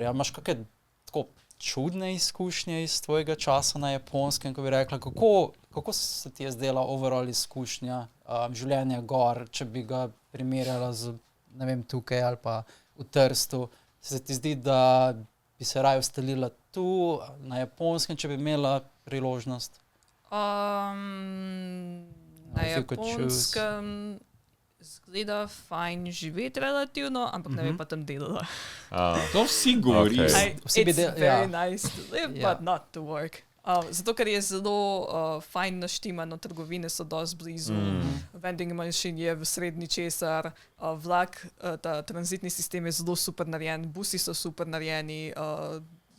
Viktorija, imaš kakšne tako čudne izkušnje iz tvojega časa na Japonskem, ko bi rekla, kako se ti je zdela overall izkušnja življenja gor, če bi ga primerjala z, ne vem, tukaj ali pa v Trstu, se ti zdi, da bi se raje ustalila tu, na Japonskem, če bi imela priložnost? Na Japonskem zgleda fajn živeti relativno, ampak ne bi pa tam delala. To vsi govorijo. It's very nice to live, but not to work. Zato, ker je zelo fajn naštimano, trgovine so dosti blizu, vending machine je v srednji česar, vlak, ta tranzitni sistem je zelo super narejen, busi so super narejeni,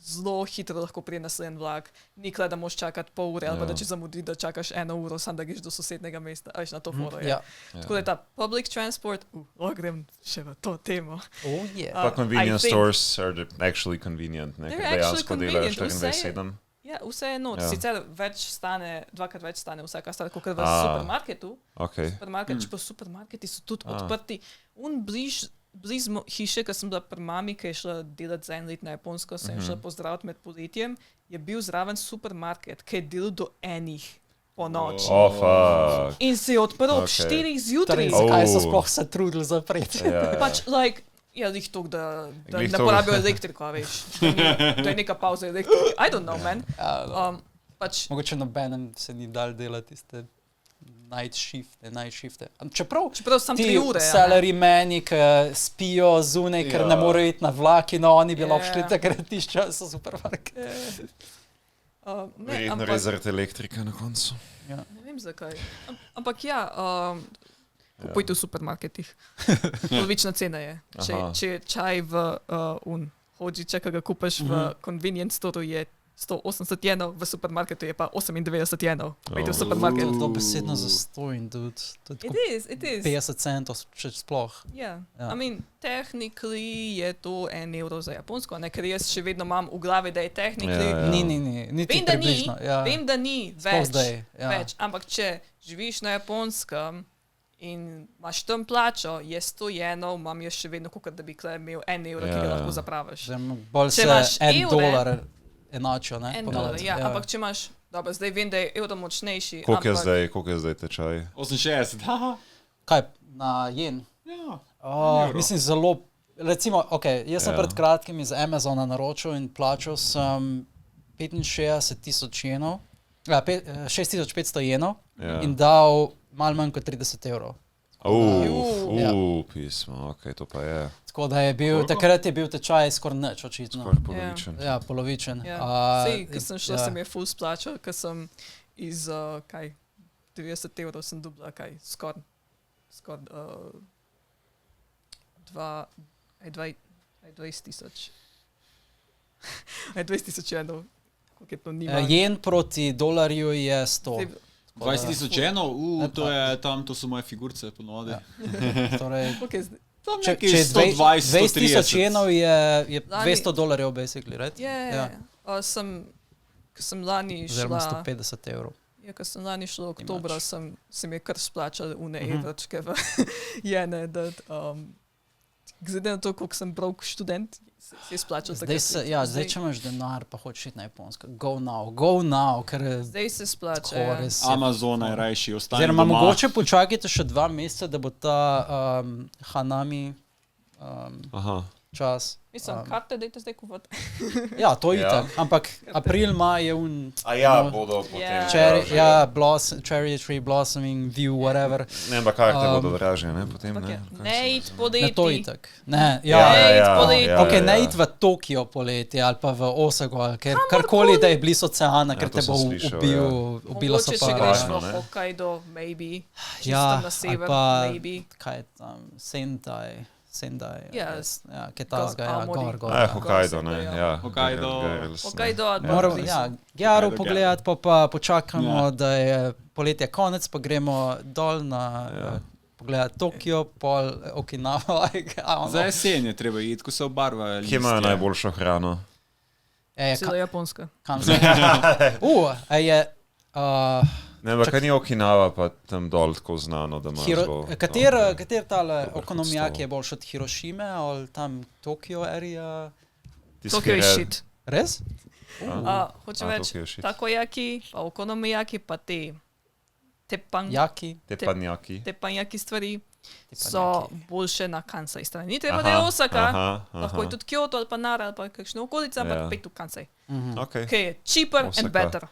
zelo hitro lahko prije naslednji vlak, nikoli da moš čakati pol ure, ali pa da če zamudi, da čakaš 1 uro, sam da greš do sosednega mesta, na to foro je. Tako da je ta public transport, grem še v to temo. Pa convenience stores are actually convenient, ne, ker dejansko delajo 24/7. Ja, vse je not. Sicer dvakrat več stane vsaka stvar, kot v supermarketu. Supermarket, pa supermarketi so tudi odprti. Blizu hiše, ko sem bila pri mami, ki je šla delati za 1 let na Japonsko, sem šla pozdraviti med poletjem, je bil zraven supermarket, ki je delal do 1 po noči. In se je odprl ob 4 zjutraj. Zakaj so sploh se trudili zapreti? Pač, jih to, da ne porabijo elektriko, veš. To je neka pauza elektrike. I don't know, man. Mogoče nobenem se ni dal delati tiste night shifte. Čeprav sam 3 ure. Salarymani, ki spijo zunaj, ker ne morejo iti na vlak, in oni bi lahko šli takrat tišča so supermarket. Verjetno res zaradi elektrike na koncu. Ne vem zakaj. Ampak kupujte v supermarketih. Polovična cena je. Če je čaj v hođiča, ki ga kupaš v convenience store, je 180 jenov, v supermarketu je pa 98 jenov. Pejte v supermarket. To je besedno za stojn, dude. It is. 50 centov, če sploh. I mean, technically je to 1 euro za Japonsko, ker jaz še vedno imam v glavi, da je technically. Ni približno. Vem, da ni več. Ampak če živiš na Japonskem in imaš tam plačo, je 100 jenov, imam jaz še vedno, kot da bi imel 1 evro, ki ga lahko zapraviš. Bolj se $1 enačijo, ne? $1, ampak če imaš, dobro, zdaj vem, da je evro močnejši. Koliko je zdaj tečaj? 68, Kaj, na jen? Mislim, zelo, recimo, jaz sem pred kratkim iz Amazona naročil in plačal sem 65,000 jenov, 6,500 jenov in dal malo manj kot 30 evrov. Pismo, to pa je. Tako da je bil, takrat je bil tečaj skoraj nič, očitno. Skoraj polovičen. Ja, polovičen. Sej, ko sem šla, sem je full splačal, ko sem iz, 30 evrov sem dobila, skoraj 20,000. 20,000 jenov. Jen proti dolarju je 100. 20,000 jenov? To so moje figurce ponovadi. Če je 20,000 jenov je $200, basically, right? Ko sem lani šla... Oziroma 150 evrov. Ko sem lani šla oktobra, se mi je kar splačal evročke v jene, glede na to, koliko sem broke študent, se je splačal. Zdaj, če imaš denar, pa hočeš iti na Japonsko, go now, ker... Zdaj se splača, Amazona je rajši, ostani doma. Oziroma, mogoče počakajte še 2 meseca, da bo ta Hanami čas. Mislim, karte dajte zdaj kupovati. Ja, to je itak, ampak april, maj je bodo potem. Cherry tree blossoming, view, whatever. Ne, ampak karte bodo dražje, ne, potem, ne. Ne iti poleti. Ne, to itak. Ne iti ne iti v Tokio poleti, ali pa v Osako, ali karkoli, da je blizu oceana, ker te bo ubilo so pa. Mogoče, če greš v Hokkaido, maybe. Čisto na sever, maybe. Kaj je tam, Sendai, kaj tazga, gor. Hokkaido, ne, Hokkaido, Gyaru pogledati, pa počakamo, da je poletje konec, pa gremo dol na pogledati Tokio, pol Okinawa. Za jesen je treba iti, ko se obarva listje. Kje imajo najboljšo hrano? Cela Japonska. Ne, ampak kaj ni Okinawa, pa tam dol tako znano, da ima zelo... Kater tale okonomijaki je boljši od Hirošime, ali tam Tokio area? Tokio je shit. Res? Hočem reči, takoyaki, pa okonomiyaki, pa te teppanyaki stvari so boljše na Kansai strani. Ni treba, da je Osaka, lahko je tudi Kyoto ali pa Nara ali pa kakšna okolica, ampak pet v Kansai. Okay. Okay, cheaper Osaka. And better.